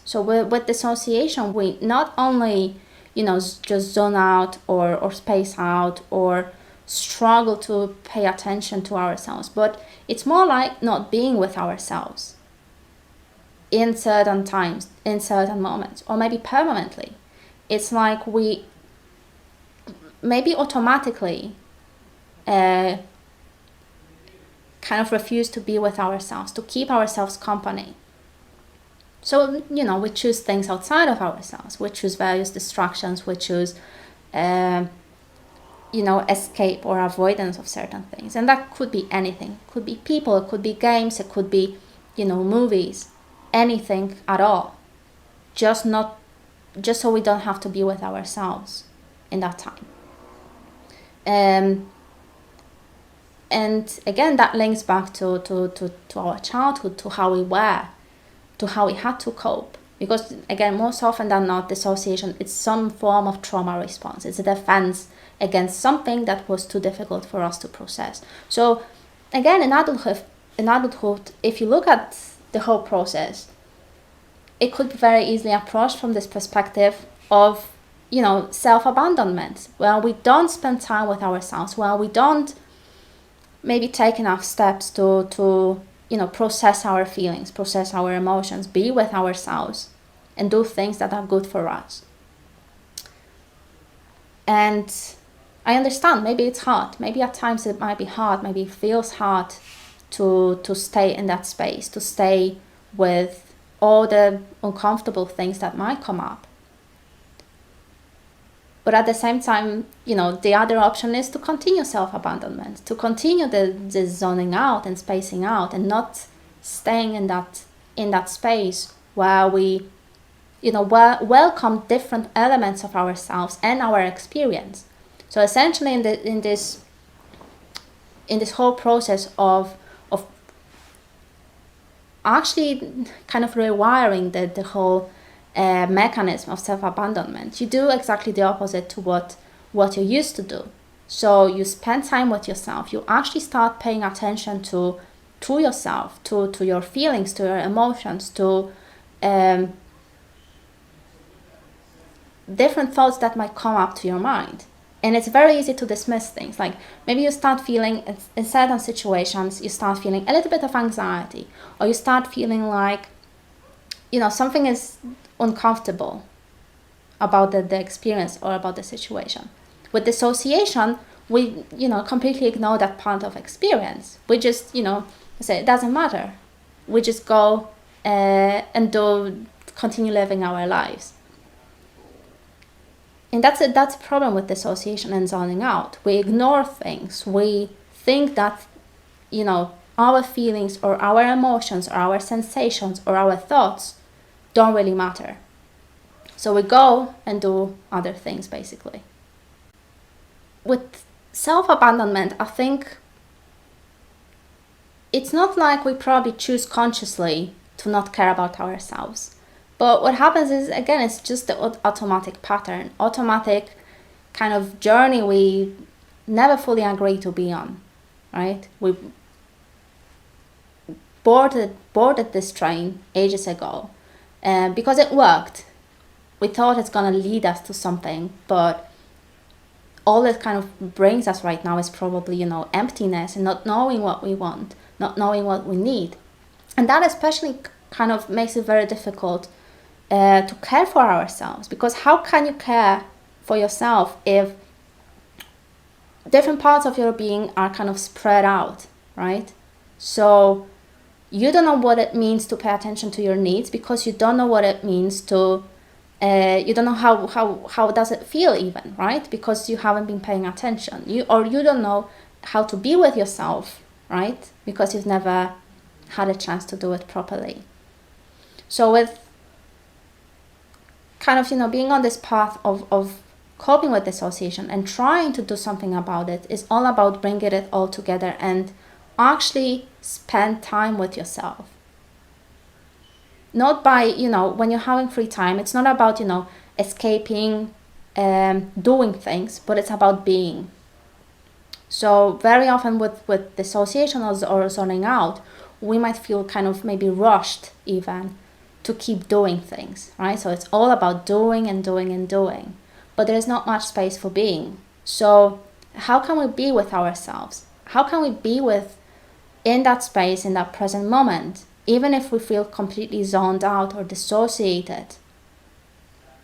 So with dissociation, we not only, just zone out or space out or struggle to pay attention to ourselves, but it's more like not being with ourselves in certain times, in certain moments, or maybe permanently. It's like we maybe automatically kind of refuse to be with ourselves, to keep ourselves company. So, we choose things outside of ourselves. We choose various distractions. We choose, escape or avoidance of certain things. And that could be anything. It could be people, it could be games, it could be, movies, anything at all. Just so we don't have to be with ourselves in that time. And again, that links back to our childhood, to how we were, to how we had to cope. Because again, most often than not, dissociation is some form of trauma response. It's a defense against something that was too difficult for us to process. So again, in adulthood, if you look at the whole process, it could be very easily approached from this perspective of, self-abandonment, where we don't spend time with ourselves, where we don't maybe take enough steps to process our feelings, process our emotions, be with ourselves, and do things that are good for us. And I understand, maybe it's hard. Maybe at times it might be hard. Maybe it feels hard to stay in that space, to stay with all the uncomfortable things that might come up. But at the same time, the other option is to continue self-abandonment, to continue the zoning out and spacing out, and not staying in that space where we, welcome different elements of ourselves and our experience. So essentially, in this whole process of actually kind of rewiring the whole mechanism of self-abandonment, you do exactly the opposite to what you used to do. So you spend time with yourself. You actually start paying attention to yourself, to your feelings, to your emotions, to different thoughts that might come up to your mind. And it's very easy to dismiss things. Like maybe you start feeling, in certain situations, you start feeling a little bit of anxiety, or you start feeling like, something is uncomfortable about the experience or about the situation. With dissociation, we, completely ignore that part of experience. We just, say it doesn't matter. We just go and continue living our lives. And that's a problem with dissociation and zoning out. We ignore things. We think that, our feelings or our emotions or our sensations or our thoughts don't really matter. So we go and do other things, basically. With self-abandonment, I think it's not like we probably choose consciously to not care about ourselves. But what happens is, again, it's just the automatic pattern, automatic kind of journey we never fully agree to be on, right? We boarded this train ages ago because it worked. We thought it's going to lead us to something, but all it kind of brings us right now is probably, emptiness and not knowing what we want, not knowing what we need. And that especially kind of makes it very difficult to care for ourselves, because how can you care for yourself if different parts of your being are kind of spread out, right? So you don't know what it means to pay attention to your needs, because you don't know what it means to you don't know how does it feel even, right? Because you haven't been paying attention. You don't know how to be with yourself, right? Because you've never had a chance to do it properly. So with kind of, being on this path of coping with dissociation and trying to do something about it is all about bringing it all together and actually spend time with yourself. Not by, when you're having free time, it's not about, escaping, doing things, but it's about being. So very often with dissociation or zoning out, we might feel kind of maybe rushed even to keep doing things, right? So it's all about doing and doing and doing, but there is not much space for being. So how can we be with ourselves? How can we be in that space, in that present moment, even if we feel completely zoned out or dissociated?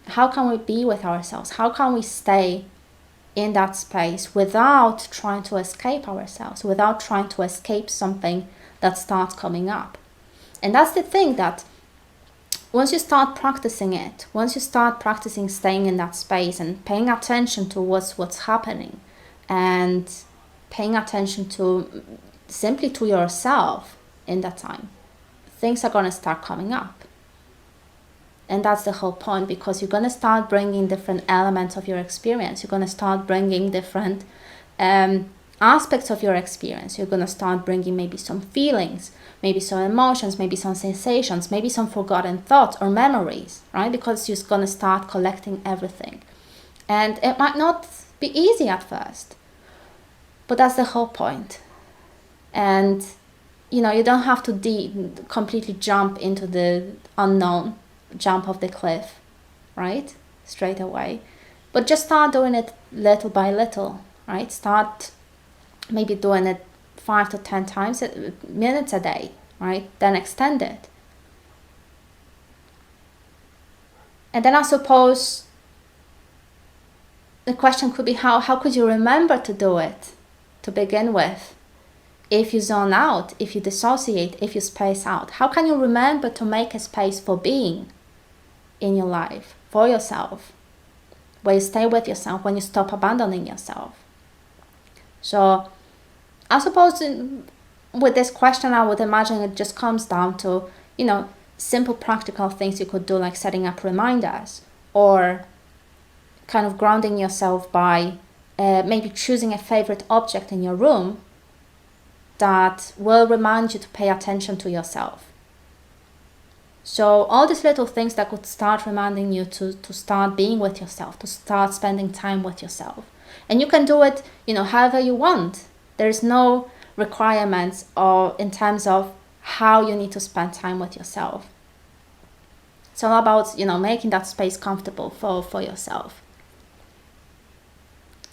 How can we be with ourselves? How can we stay in that space without trying to escape ourselves, without trying to escape something that starts coming up? And that's the thing, that once you start practicing it, once you start practicing staying in that space and paying attention to what's happening, and paying attention to simply to yourself in that time, things are going to start coming up. And that's the whole point, because you're going to start bringing different elements of your experience. You're going to start bringing different aspects of your experience. You're going to start bringing maybe some feelings, maybe some emotions, maybe some sensations, maybe some forgotten thoughts or memories, right? Because you're going to start collecting everything. And it might not be easy at first, but that's the whole point. And, you know, you don't have to completely jump into the unknown, jump off the cliff, right? Straight away. But just start doing it little by little, right? Start maybe doing it 5 to 10 times, minutes a day, right? Then extend it. And then I suppose the question could be, how could you remember to do it to begin with? If you zone out, if you dissociate, if you space out, how can you remember to make a space for being in your life, for yourself, where you stay with yourself, when you stop abandoning yourself? So I suppose with this question, I would imagine it just comes down to, you know, simple practical things you could do, like setting up reminders, or kind of grounding yourself by maybe choosing a favorite object in your room that will remind you to pay attention to yourself. So all these little things that could start reminding you to start being with yourself, to start spending time with yourself. And you can do it, you know, however you want. There's no requirements or in terms of how you need to spend time with yourself. It's all about, you know, making that space comfortable for yourself.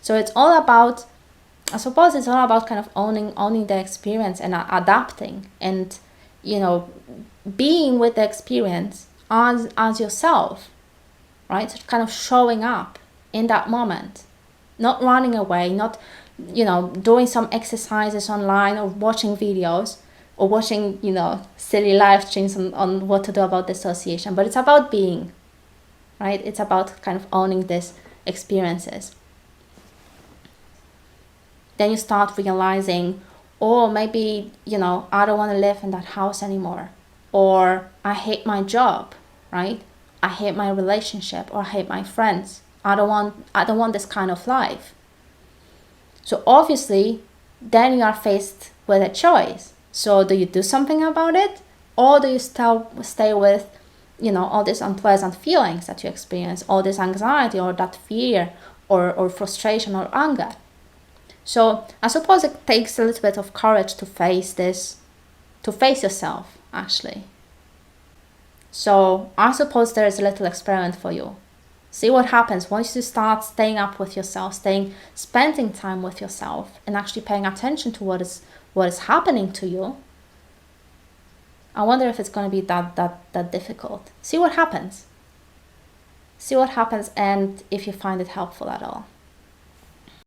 So it's all about, I suppose it's all about kind of owning the experience and adapting and, you know, being with the experience as yourself, right? So kind of showing up in that moment, not running away, not, you know, doing some exercises online or watching videos or watching, you know, silly live streams on what to do about dissociation, but it's about being, right? It's about kind of owning these experiences. Then you start realizing, oh, maybe, you know, I don't want to live in that house anymore, or I hate my job, right? I hate my relationship, or I hate my friends. I don't want this kind of life. So obviously, then you are faced with a choice. So do you do something about it, or do you still stay with, you know, all these unpleasant feelings that you experience, all this anxiety or that fear or frustration or anger? So I suppose it takes a little bit of courage to face this, to face yourself, actually. So I suppose there is a little experiment for you. See what happens once you start staying up with yourself, spending time with yourself, and actually paying attention to what is happening to you. I wonder if it's going to be that difficult. See what happens. See what happens, and if you find it helpful at all.